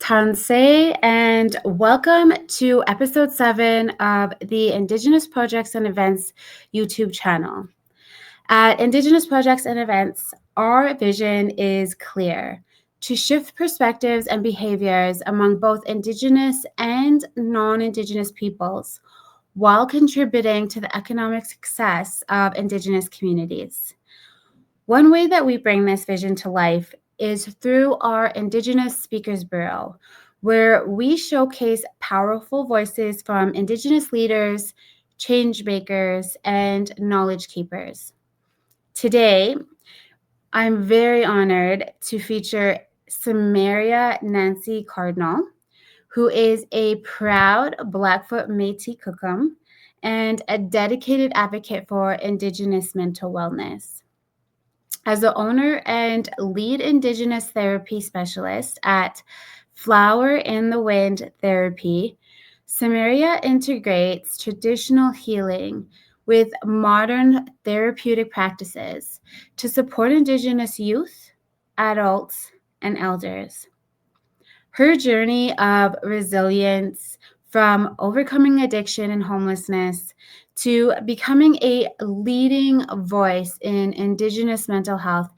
Tân'si, and welcome to episode 7 of the Indigenous Projects and Events YouTube channel. At Indigenous Projects and Events, our vision is clear: to shift perspectives and behaviors among both Indigenous and non-Indigenous peoples while contributing to the economic success of Indigenous communities. One way that we bring this vision to life is through our Indigenous Speakers Bureau, where we showcase powerful voices from Indigenous leaders, changemakers, and knowledge keepers. Today, I'm very honored to feature Samaria Nancy Cardinal, who is a proud Blackfoot-Métis Kokum and a dedicated advocate for Indigenous mental wellness. As the owner and lead Indigenous therapy specialist at Flower in the Wind Therapy, Samaria integrates traditional healing with modern therapeutic practices to support Indigenous youth, adults, and elders. Her journey of resilience, from overcoming addiction and homelessness to becoming a leading voice in Indigenous mental health,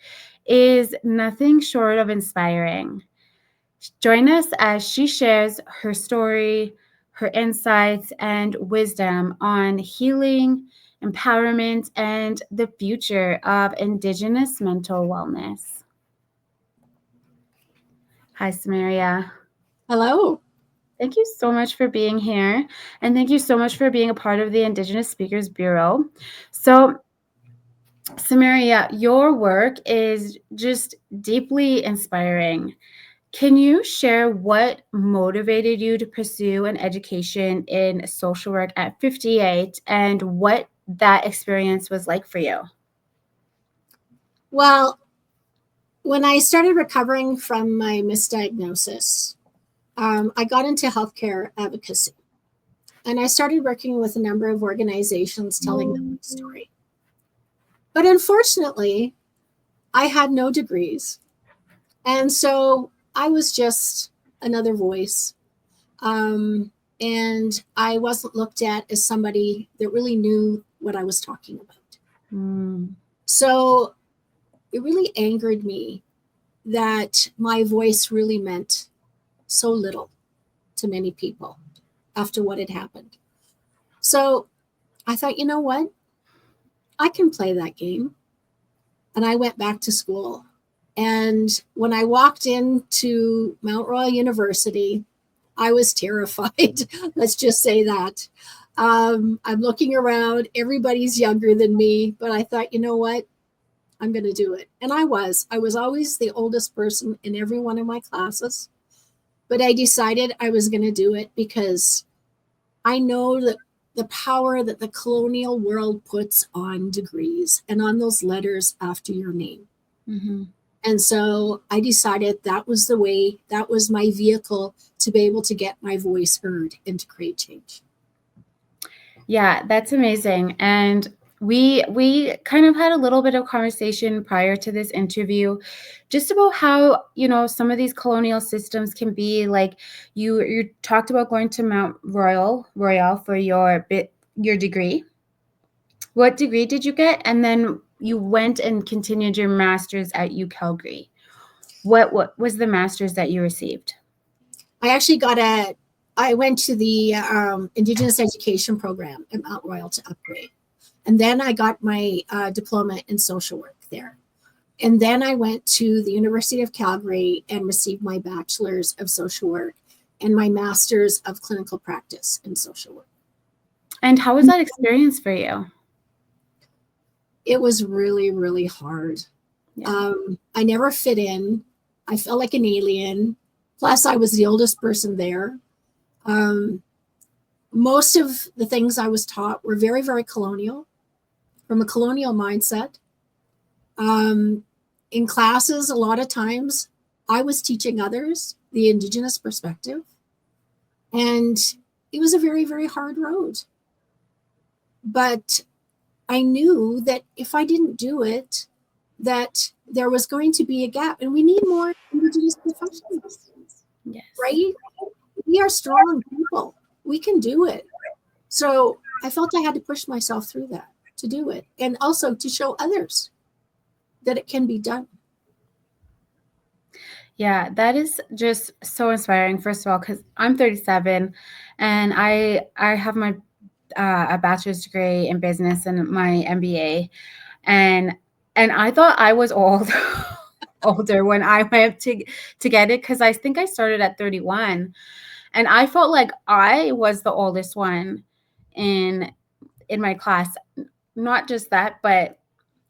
is nothing short of inspiring. Join us as she shares her story, her insights, and wisdom on healing, empowerment, and the future of Indigenous mental wellness. Hi, Samaria. Hello. Thank you so much for being here, and thank you so much for being a part of the Indigenous Speakers Bureau. So, Samaria, your work is just deeply inspiring. Can you share what motivated you to pursue an education in social work at 58 and what that experience was like for you? Well, when I started recovering from my misdiagnosis, I got into healthcare advocacy. And I started working with a number of organizations telling them my story. But unfortunately, I had no degrees. And so I was just another voice. And I wasn't looked at as somebody that really knew what I was talking about. So it really angered me that my voice really meant so little to many people after what had happened. So I thought, you know what? I can play that game. And I went back to school. And when I walked into Mount Royal University, I was terrified. Let's just say that. I'm looking around. Everybody's younger than me. But I thought, you know what? I'm going to do it. And I was always the oldest person in every one of my classes. But I decided I was going to do it because I know that the power that the colonial world puts on degrees and on those letters after your name. Mm-hmm. And so I decided that was the way, that was my vehicle to be able to get my voice heard and to create change. Yeah, that's amazing. And we kind of had a little bit of conversation prior to this interview just about how, some of these colonial systems can be like. You talked about going to Mount Royal for your degree. What degree did you get? And then you went and continued your master's at UCalgary. What was the master's that you received? I actually I went to the Indigenous education program at Mount Royal to upgrade. And then I got my diploma in social work there. And then I went to the University of Calgary and received my bachelor's of social work and my master's of clinical practice in social work. And how was that experience for you? It was really, really hard. Yeah. I never fit in. I felt like an alien. Plus, I was the oldest person there. Most of the things I was taught were very, very colonial, from a colonial mindset. In classes, a lot of times, I was teaching others the Indigenous perspective. And it was a very, very hard road. But I knew that if I didn't do it, that there was going to be a gap, and we need more Indigenous professionals. Yes. Right? We are strong people. We can do it. So I felt I had to push myself through that to do it, and also to show others that it can be done. Yeah, that is just so inspiring. First of all, because I'm 37, and I have my a bachelor's degree in business and my MBA, and I thought I was old, older when I went to get it, because I think I started at 31, and I felt like I was the oldest one in my class. Not just that, but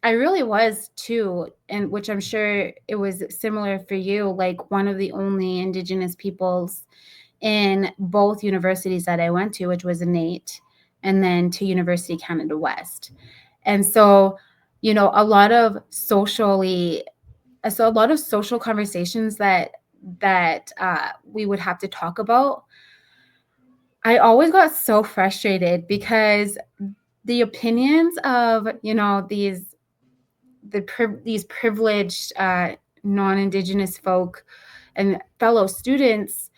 I really was too, and which I'm sure it was similar for you, like one of the only Indigenous peoples in both universities that I went to, which was NAIT and then to University Canada West. And so, you know, a lot of social conversations that we would have to talk about. I always got so frustrated because the opinions of, you know, these privileged non-Indigenous folk and fellow students,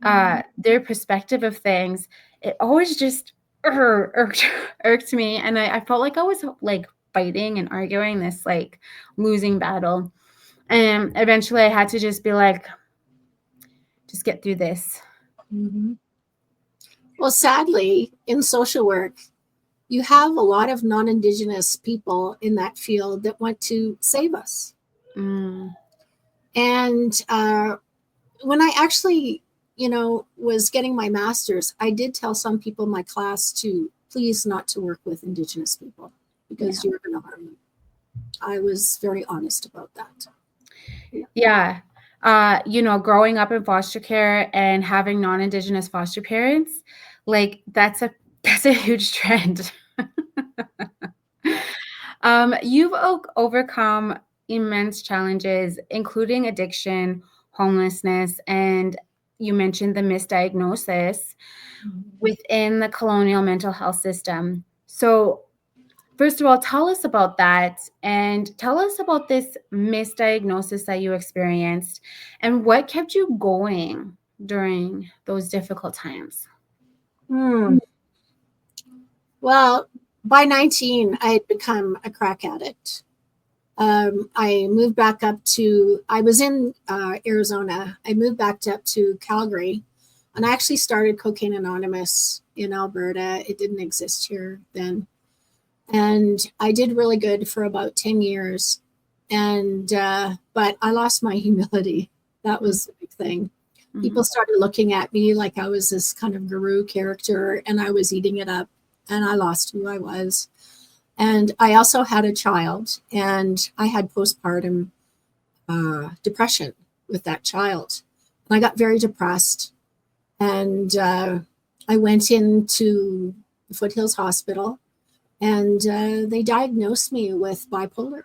their perspective of things, it always just irked me, and I felt like I was like fighting and arguing this like losing battle, and eventually I had to just be like, just get through this. Mm-hmm. Well, sadly, in social work, you have a lot of non-Indigenous people in that field that want to save us. And when I actually, was getting my master's, I did tell some people in my class to please not to work with Indigenous people because you're going to harm them. I was very honest about that. Yeah. Growing up in foster care and having non-Indigenous foster parents, like that's a huge trend. You've overcome immense challenges, including addiction, homelessness, and you mentioned the misdiagnosis within the colonial mental health system. So, first of all, tell us about that, and tell us about this misdiagnosis that you experienced and what kept you going during those difficult times. Well, by 19, I had become a crack addict. I moved back up to, I was in Arizona. I moved back up to Calgary, and I actually started Cocaine Anonymous in Alberta. It didn't exist here then. And I did really good for about 10 years. And, but I lost my humility. That was the big thing. Mm-hmm. People started looking at me like I was this kind of guru character, and I was eating it up, and I lost who I was. And I also had a child, and I had postpartum depression with that child. And I got very depressed, and I went into the Foothills Hospital, and they diagnosed me with bipolar.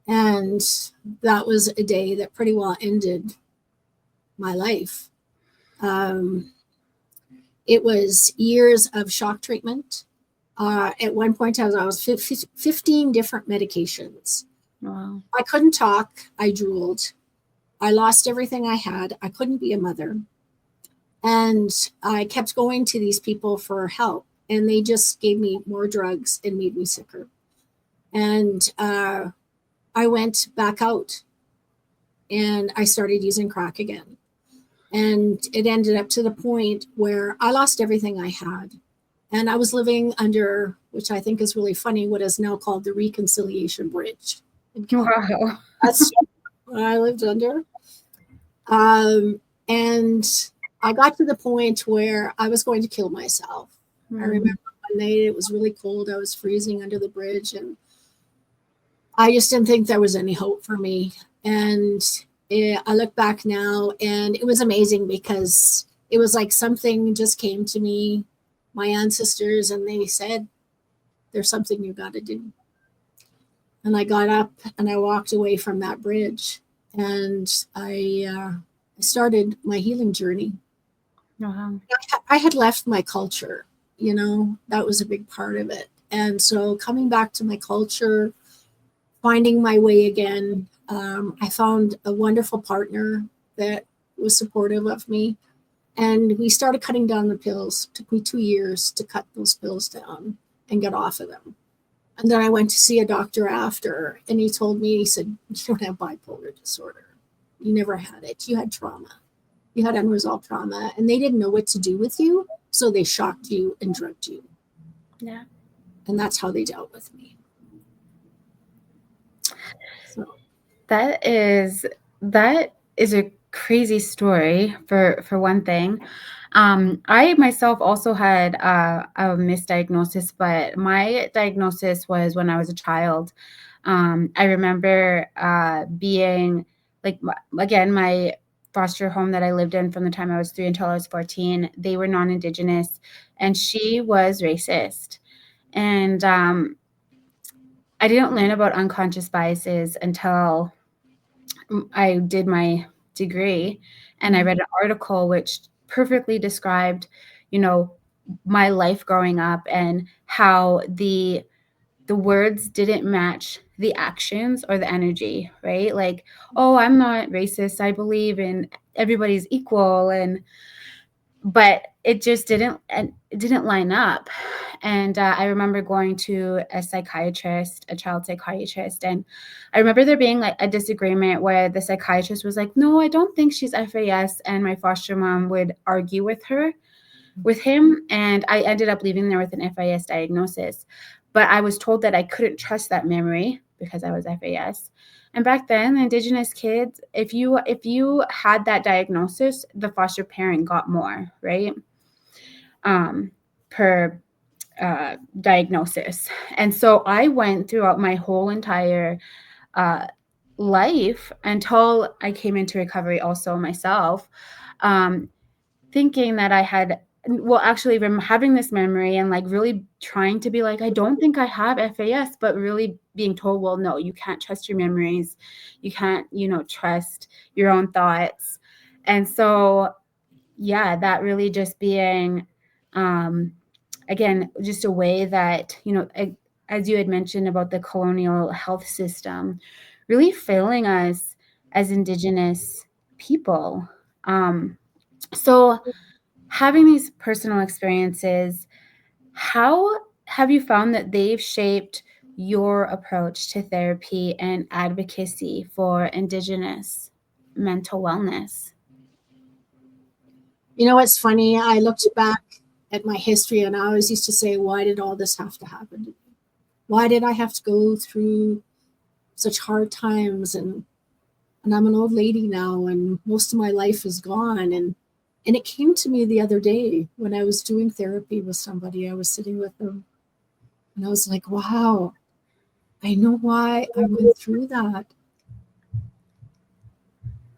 And that was a day that pretty well ended my life. It was years of shock treatment. At one point, I was 15 different medications. Wow. I couldn't talk. I drooled. I lost everything I had. I couldn't be a mother. And I kept going to these people for help, and they just gave me more drugs and made me sicker. And I went back out, and I started using crack again. And it ended up to the point where I lost everything I had. And I was living under, which I think is really funny, what is now called the Reconciliation Bridge. Wow. That's what I lived under. And I got to the point where I was going to kill myself. I remember one night it was really cold. I was freezing under the bridge, and I just didn't think there was any hope for me. And I look back now, and it was amazing because it was like something just came to me, my ancestors, and they said, there's something you got to do. And I got up and I walked away from that bridge, and I started my healing journey. Wow. I had left my culture, that was a big part of it. And so coming back to my culture, finding my way again, I found a wonderful partner that was supportive of me. And we started cutting down the pills. It took me 2 years to cut those pills down and get off of them. And then I went to see a doctor after, and he told me, he said, you don't have bipolar disorder. You never had it. You had trauma. You had unresolved trauma, and they didn't know what to do with you. So they shocked you and drugged you. Yeah. And that's how they dealt with me. So that is a crazy story for one thing. I myself also had a misdiagnosis, but my diagnosis was when I was a child. I remember being like, again, my foster home that I lived in from the time I was 3 until I was 14, they were non-Indigenous, and she was racist. And I didn't learn about unconscious biases until I did my degree, and I read an article which perfectly described, my life growing up and how the words didn't match the actions or the energy, right? Like, oh, I'm not racist. I believe in everybody's equal, but it just didn't line up. And I remember going to a child psychiatrist, and I remember there being like a disagreement where the psychiatrist was like, no, I don't think she's FAS, and my foster mom would argue with him, and I ended up leaving there with an FAS diagnosis. But I was told that I couldn't trust that memory because I was FAS. And back then, Indigenous kids, if you had that diagnosis, the foster parent got more, right? Per diagnosis. And so I went throughout my whole entire life until I came into recovery also myself, thinking that I had, well, actually having this memory and like really trying to be like, I don't think I have FAS, but really being told, well, no, you can't trust your memories. You can't, trust your own thoughts. And so, yeah, that really just being, again, just a way that, as you had mentioned about the colonial health system, really failing us as Indigenous people. So having these personal experiences, how have you found that they've shaped your approach to therapy and advocacy for Indigenous mental wellness? You know what's funny? I looked back at my history, and I always used to say, why did all this have to happen to me? Why did I have to go through such hard times? And I'm an old lady now, and most of my life is gone. And it came to me the other day when I was doing therapy with somebody. I was sitting with them, and I was like, wow, I know why I went through that.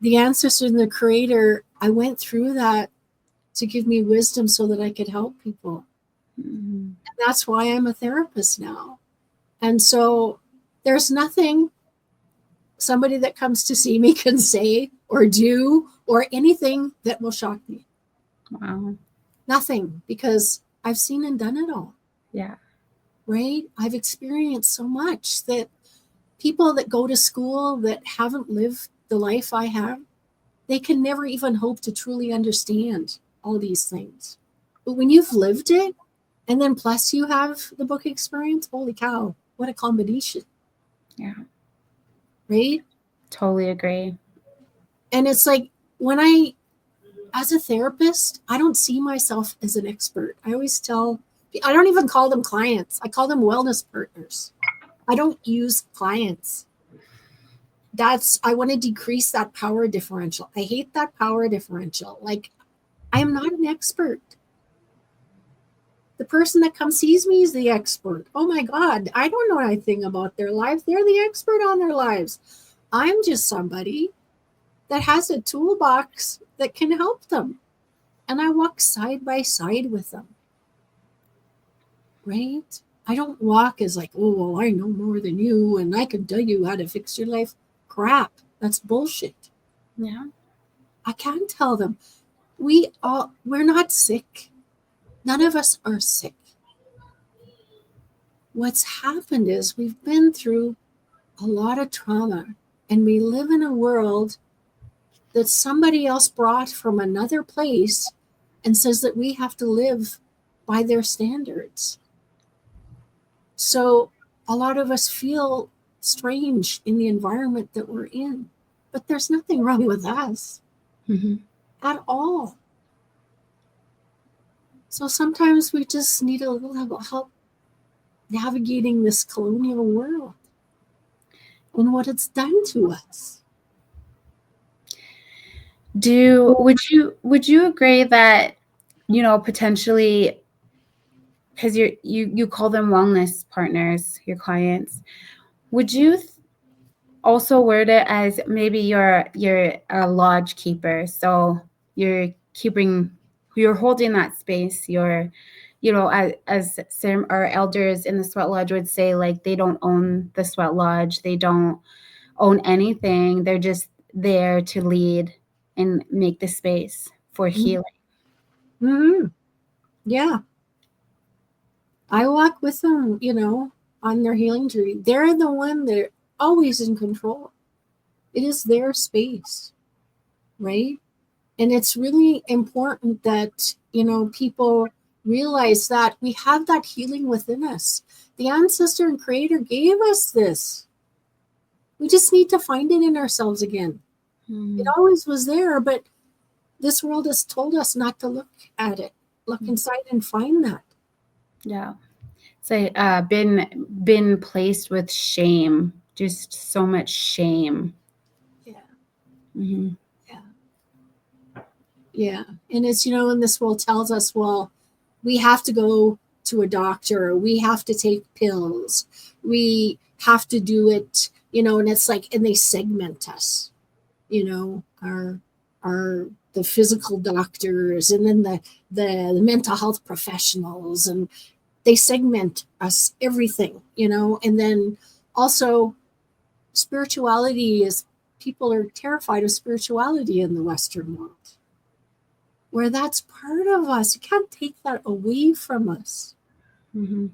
The ancestor and the creator, I went through that to give me wisdom so that I could help people. And that's why I'm a therapist now. And so there's nothing somebody that comes to see me can say or do or anything that will shock me. Wow. Nothing, because I've seen and done it all. Yeah. Right? I've experienced so much that people that go to school that haven't lived the life I have, they can never even hope to truly understand all these things. But when you've lived it, and then plus you have the book experience, holy cow, what a combination. Yeah. Right? Totally agree. And it's like as a therapist, I don't see myself as an expert. I always I don't even call them clients. I call them wellness partners. I don't use clients. I want to decrease that power differential. I hate that power differential. Like, I am not an expert. The person that comes sees me is the expert. Oh my God, I don't know anything about their lives. They're the expert on their lives. I'm just somebody that has a toolbox that can help them. And I walk side by side with them. Right? I don't walk as like, oh, well, I know more than you and I can tell you how to fix your life. Crap. That's bullshit. Yeah. I can tell them. We're not sick. None of us are sick. What's happened is we've been through a lot of trauma, and we live in a world that somebody else brought from another place and says that we have to live by their standards. So a lot of us feel strange in the environment that we're in, but there's nothing wrong with us at all. So sometimes we just need a little help navigating this colonial world and what it's done to us. Would you agree that, you know, potentially, because you call them wellness partners, your clients, would you also word it as maybe you're a lodge keeper, so you're holding that space, you're, you know, as our elders in the sweat lodge would say, like, they don't own the sweat lodge, they don't own anything, they're just there to lead and make the space for healing. Yeah. I walk with them, you know, on their healing journey. They're the one that are always in control. It is their space, right? And it's really important that, you know, people realize that we have that healing within us. The ancestor and creator gave us this. We just need to find it in ourselves again. It always was there, but this world has told us not to look at it. Look inside and find that. Yeah. So been placed with shame, just so much shame. Yeah. Yeah. And it's, you know, and this world tells us, well, we have to go to a doctor, we have to take pills, we have to do it, you know, and it's like, and they segment us, you know, the physical doctors, and then the mental health professionals, and they segment us, everything, you know. And then also spirituality is, people are terrified of spirituality in the Western world, where that's part of us. You can't take that away from us. You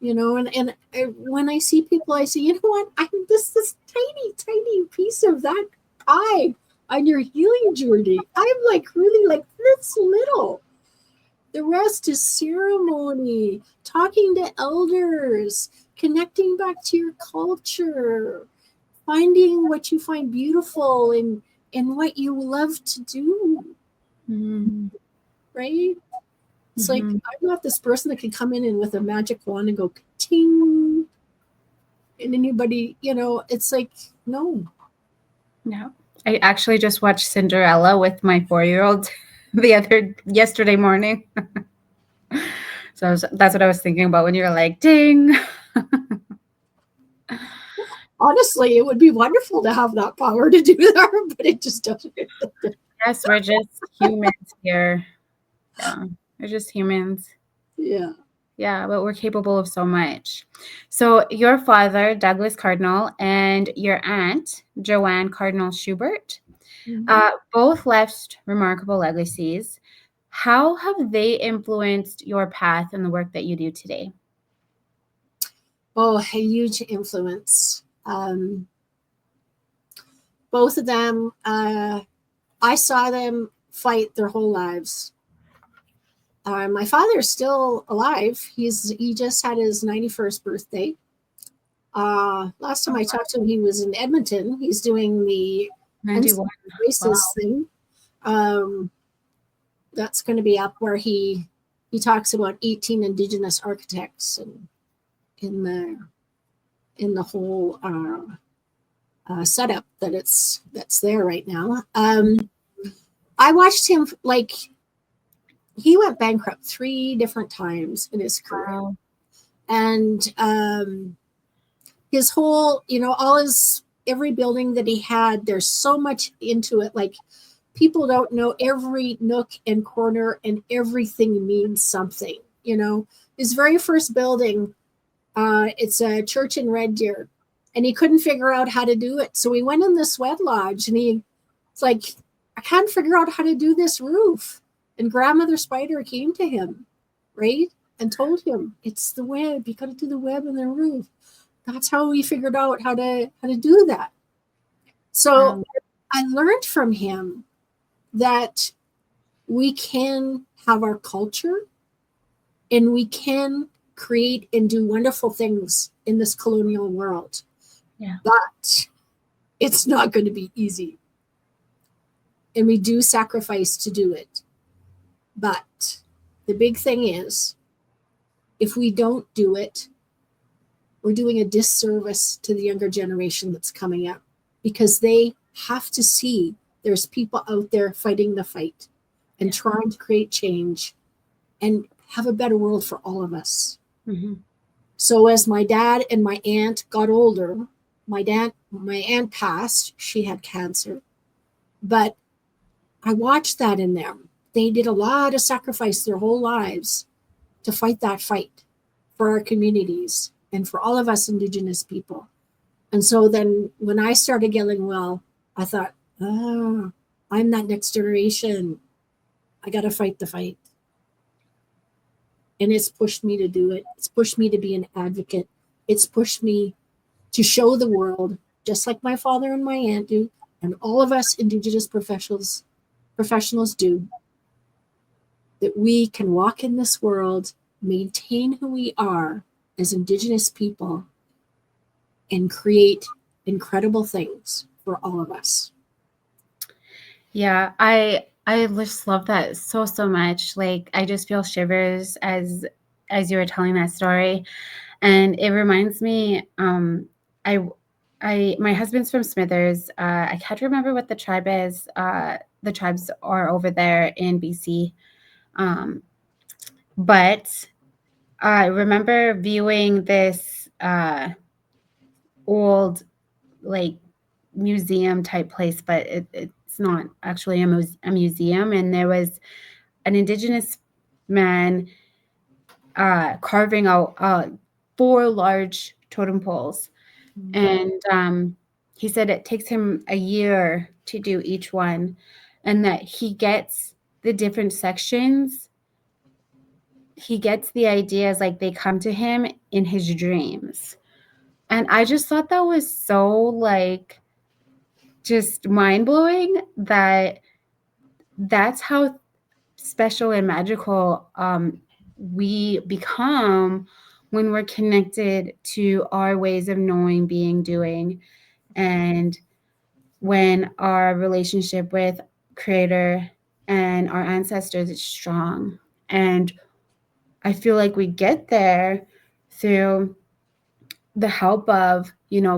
know, and when I see people, I say, you know what, I'm this tiny piece of that pie on your healing journey. I'm like really like this little. The rest is ceremony, talking to elders, connecting back to your culture, finding what you find beautiful and what you love to do. Right? It's like, I'm not this person that can come in and with a magic wand and go ting, and anybody, you know, it's like, no. I actually just watched Cinderella with my 4-year-old yesterday morning. So that's what I was thinking about when you were like, ding. Honestly, it would be wonderful to have that power to do that, but it just doesn't. Yes, we're just humans here. Yeah, we're just humans. Yeah. Yeah, but we're capable of so much. So your father, Douglas Cardinal, and your aunt, Joanne Cardinal Schubert, both left remarkable legacies. How have they influenced your path and the work that you do today? Oh, a huge influence. Both of them, I saw them fight their whole lives. My father's still alive. He just had his 91st birthday. Last time I talked to him, he was in Edmonton. He's doing the 91 Voices thing. That's going to be up where he talks about 18 Indigenous architects and in the whole setup that's there right now. I watched him, like, he went bankrupt 3 different times in his career. Wow. And his whole, you know, every building that he had, there's so much into it. Like, people don't know every nook and corner, and everything means something, you know. His very first building, it's a church in Red Deer, and he couldn't figure out how to do it. So he went in the sweat lodge, and it's like, I can't figure out how to do this roof. And Grandmother Spider came to him, right, and told him, it's the web. You got to do the web and the roof. That's how we figured out how to do that. So I learned from him that we can have our culture and we can create and do wonderful things in this colonial world. Yeah. But it's not going to be easy. And we do sacrifice to do it. But the big thing is, if we don't do it, we're doing a disservice to the younger generation that's coming up, because they have to see there's people out there fighting the fight and trying to create change and have a better world for all of us. Mm-hmm. So as my dad and my aunt got older, my aunt passed. She had cancer. But I watched that in them. They did a lot of sacrifice their whole lives to fight that fight for our communities and for all of us Indigenous people. And so then when I started getting well, I thought, I'm that next generation. I got to fight the fight. And it's pushed me to do it. It's pushed me to be an advocate. It's pushed me to show the world, just like my father and my aunt do, and all of us Indigenous professionals do, that we can walk in this world, maintain who we are as Indigenous people, and create incredible things for all of us. Yeah, I just love that so much. Like, I just feel shivers as you were telling that story, and it reminds me. My husband's from Smithers. I can't remember what the tribe is. The tribes are over there in BC, but I remember viewing this old, like, museum type place, but it's not actually a museum. And there was an Indigenous man carving out 4 large totem poles. Mm-hmm. And he said it takes him a year to do each one, and that he gets the different sections. He gets the ideas, like, they come to him in his dreams. And I just thought that was so, like, just mind-blowing, that's how special and magical we become when we're connected to our ways of knowing, being, doing, and when our relationship with Creator and our ancestors is strong. And I feel like we get there through the help of,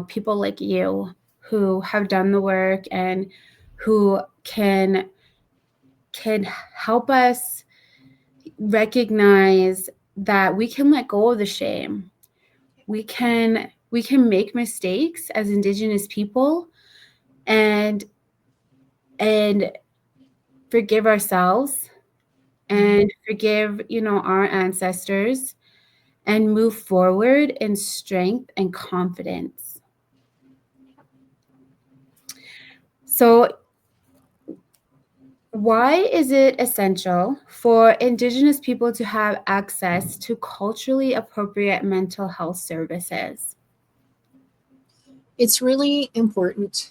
people like you who have done the work and who can help us recognize that we can let go of the shame. We can make mistakes as Indigenous people and forgive ourselves and forgive, our ancestors, and move forward in strength and confidence. So, why is it essential for Indigenous people to have access to culturally appropriate mental health services? It's really important.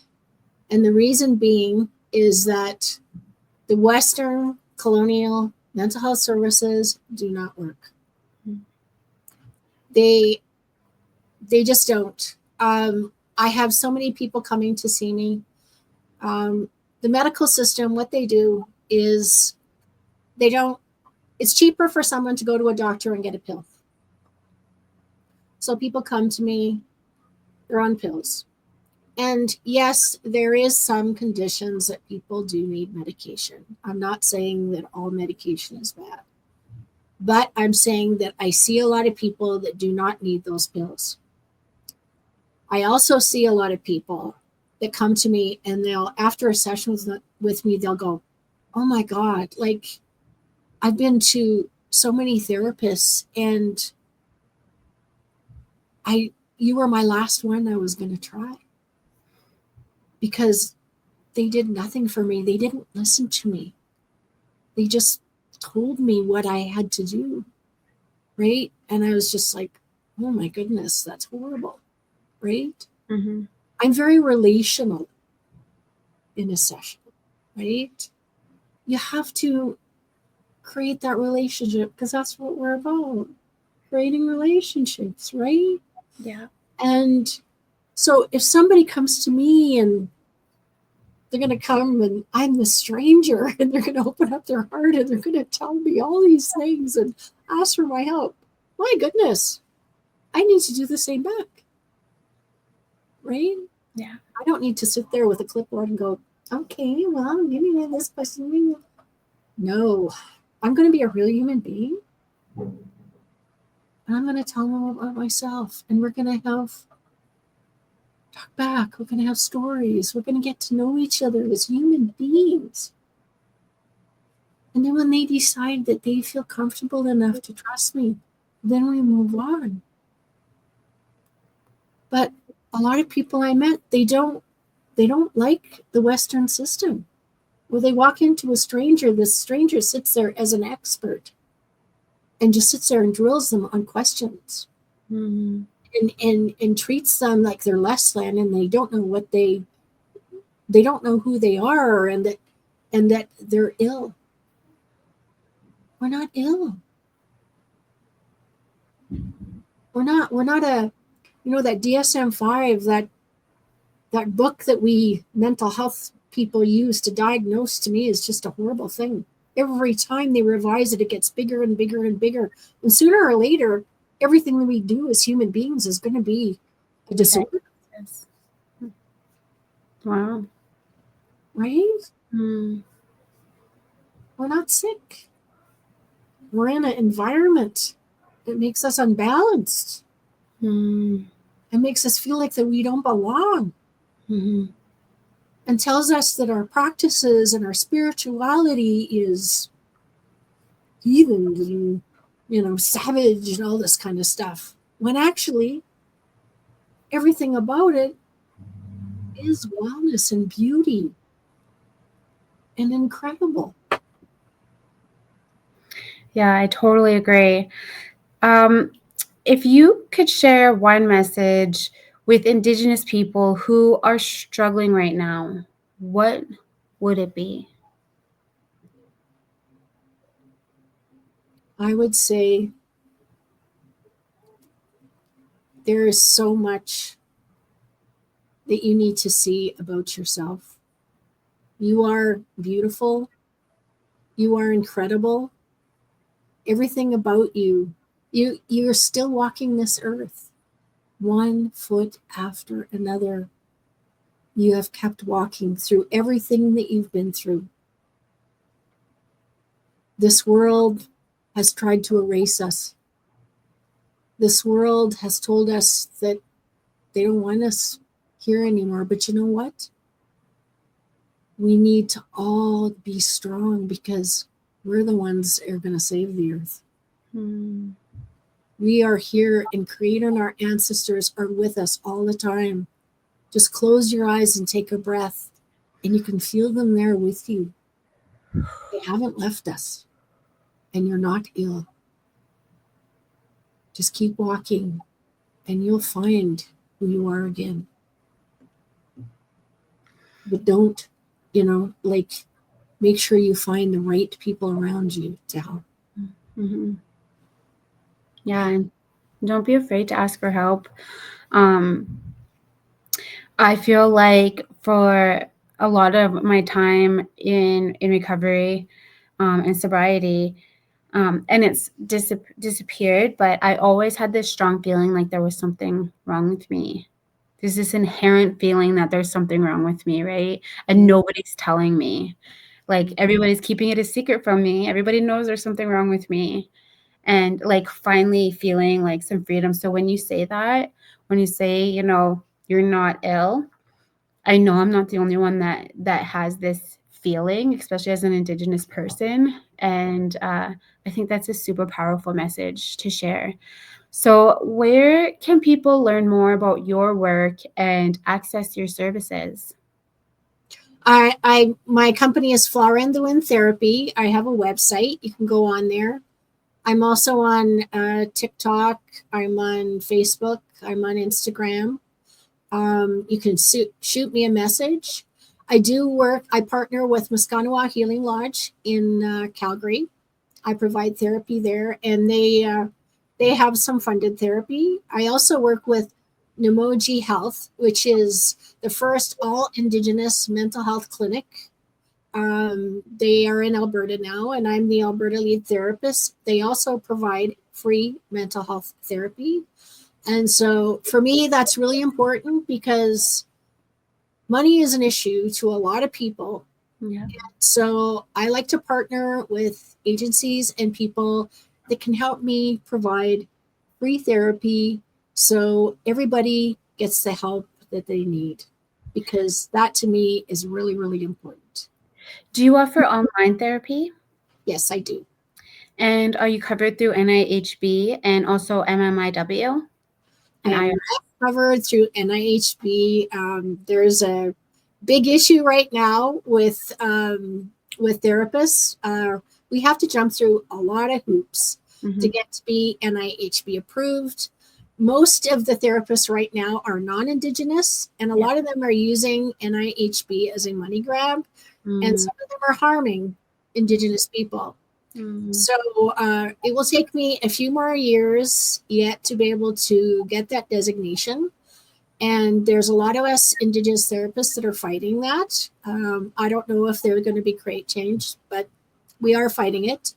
And the reason being is that the Western colonial mental health services do not work. They just don't. I have so many people coming to see me. The medical system, what they do is it's cheaper for someone to go to a doctor and get a pill. So people come to me, they're on pills. And yes, there is some conditions that people do need medication. I'm not saying that all medication is bad, but I'm saying that I see a lot of people that do not need those pills. I also see a lot of people that come to me and after a session with me, they'll go, oh my God, like, I've been to so many therapists and you were my last one I was going to try, because they did nothing for me. They didn't listen to me. They just told me what I had to do, right? And I was just like, oh my goodness, that's horrible, right? Mm-hmm. I'm very relational. in a session, right? You have to create that relationship because that's what we're about, creating relationships, right? Yeah. And so if somebody comes to me and they're going to come and I'm the stranger and they're going to open up their heart and they're going to tell me all these things and ask for my help, my goodness, I need to do the same back, right? Yeah. I don't need to sit there with a clipboard and go, okay, well, give me this question. No, I'm going to be a real human being. And I'm going to tell them about myself. And we're going to talk back. We're going to have stories. We're going to get to know each other as human beings. And then when they decide that they feel comfortable enough to trust me, then we move on. But a lot of people I met, they don't like the Western system. Where they walk into a stranger, this stranger sits there as an expert and just sits there and drills them on questions. Mm-hmm. And treats them like they're less than, and they don't know what they don't know who they are, and that they're ill. We're not ill. We're not a, that DSM-5, that book that we mental health people use to diagnose, to me is just a horrible thing. Every time they revise it, it gets bigger and bigger and bigger. And sooner or later, everything that we do as human beings is going to be a disorder. Yes. Wow. Right? Mm. We're not sick. We're in an environment that makes us unbalanced. Mm. It makes us feel like that we don't belong. Mm-hmm. And tells us that our practices and our spirituality is heathen and, savage and all this kind of stuff. When actually, everything about it is wellness and beauty and incredible. Yeah, I totally agree. If you could share one message with Indigenous people who are struggling right now, what would it be? I would say there is so much that you need to see about yourself. You are beautiful. You are incredible. Everything about you're still walking this earth, one foot after another. You have kept walking through everything that you've been through. This world has tried to erase us. This world has told us that they don't want us here anymore. But you know what? We need to all be strong because we're the ones that are going to save the earth. Mm. We are here, and Creator and our ancestors are with us all the time. Just close your eyes and take a breath, and you can feel them there with you. They haven't left us, and you're not ill. Just keep walking, and you'll find who you are again. But don't, make sure you find the right people around you to help. Mm-hmm. Yeah, and don't be afraid to ask for help. I feel like for a lot of my time in recovery and sobriety, and it's disappeared, but I always had this strong feeling like there was something wrong with me. There's this inherent feeling that there's something wrong with me, right? And nobody's telling me. Like everybody's keeping it a secret from me. Everybody knows there's something wrong with me. And like finally feeling like some freedom. So when you say that, when you say, you're not ill, I know I'm not the only one that has this feeling, especially as an Indigenous person. And I think that's a super powerful message to share. So where can people learn more about your work and access your services? My company is Florenduin Therapy. I have a website. You can go on there. I'm also on TikTok. I'm on Facebook. I'm on Instagram. You can shoot me a message. I partner with Muskanawa Healing Lodge in Calgary. I provide therapy there, and they have some funded therapy. I also work with Nemoji Health, which is the first all Indigenous mental health clinic. They are in Alberta now, and I'm the Alberta lead therapist. They also provide free mental health therapy. And so for me, that's really important because money is an issue to a lot of people. Yeah. So I like to partner with agencies and people that can help me provide free therapy so everybody gets the help that they need, because that to me is really, really important. Do you offer online therapy? Yes, I do. And are you covered through NIHB and also MMIW? And I am not covered through NIHB. There's a big issue right now with therapists. We have to jump through a lot of hoops to get to be NIHB approved. Most of the therapists right now are non-Indigenous, and a lot of them are using NIHB as a money grab, and some of them are harming Indigenous people. So it will take me a few more years yet to be able to get that designation. And there's a lot of us Indigenous therapists that are fighting that. I don't know if they're going to be great change, but we are fighting it.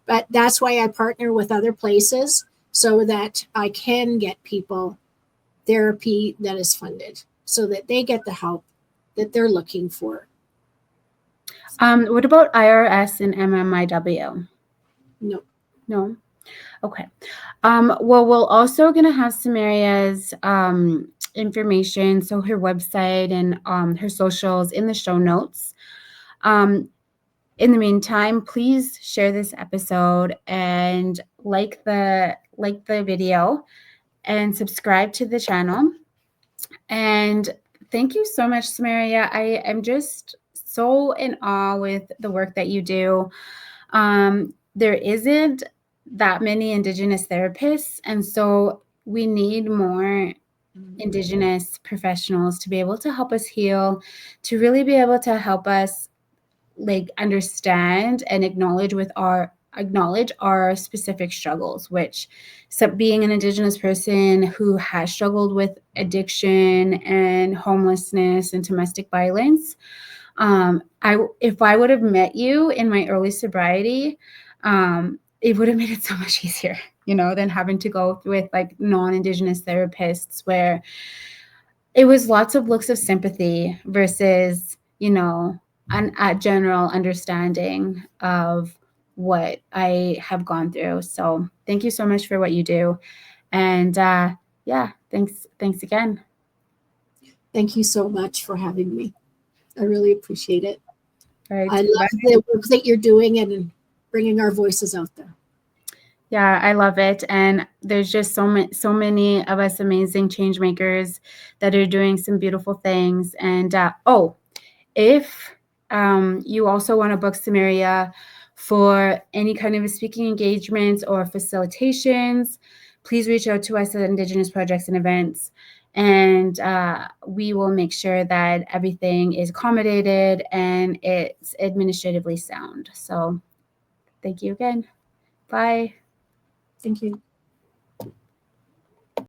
But that's why I partner with other places so that I can get people therapy that is funded so that they get the help that they're looking for. What about IRS and MMIW? No. No? Okay. Well, we're also going to have Samaria's information, so her website and her socials in the show notes. In the meantime, please share this episode and like the video and subscribe to the channel. And thank you so much, Samaria. I am just so in awe with the work that you do. There isn't that many Indigenous therapists, and so we need more Indigenous professionals to be able to help us heal, to really be able to help us like understand and acknowledge our specific struggles, which, so being an Indigenous person who has struggled with addiction and homelessness and domestic violence, if I would have met you in my early sobriety, it would have made it so much easier, than having to go with like non-Indigenous therapists where it was lots of looks of sympathy versus, a general understanding of what I have gone through. So thank you so much for what you do. And thanks again. Thank you so much for having me. I really appreciate it. Right. I love the work that you're doing and bringing our voices out there. Yeah, I love it. And there's just so many of us amazing change makers that are doing some beautiful things. And if you also want to book Samaria for any kind of speaking engagements or facilitations, please reach out to us at Indigenous Projects and Events. And we will make sure that everything is accommodated and it's administratively sound. So thank you again. Bye. Thank you.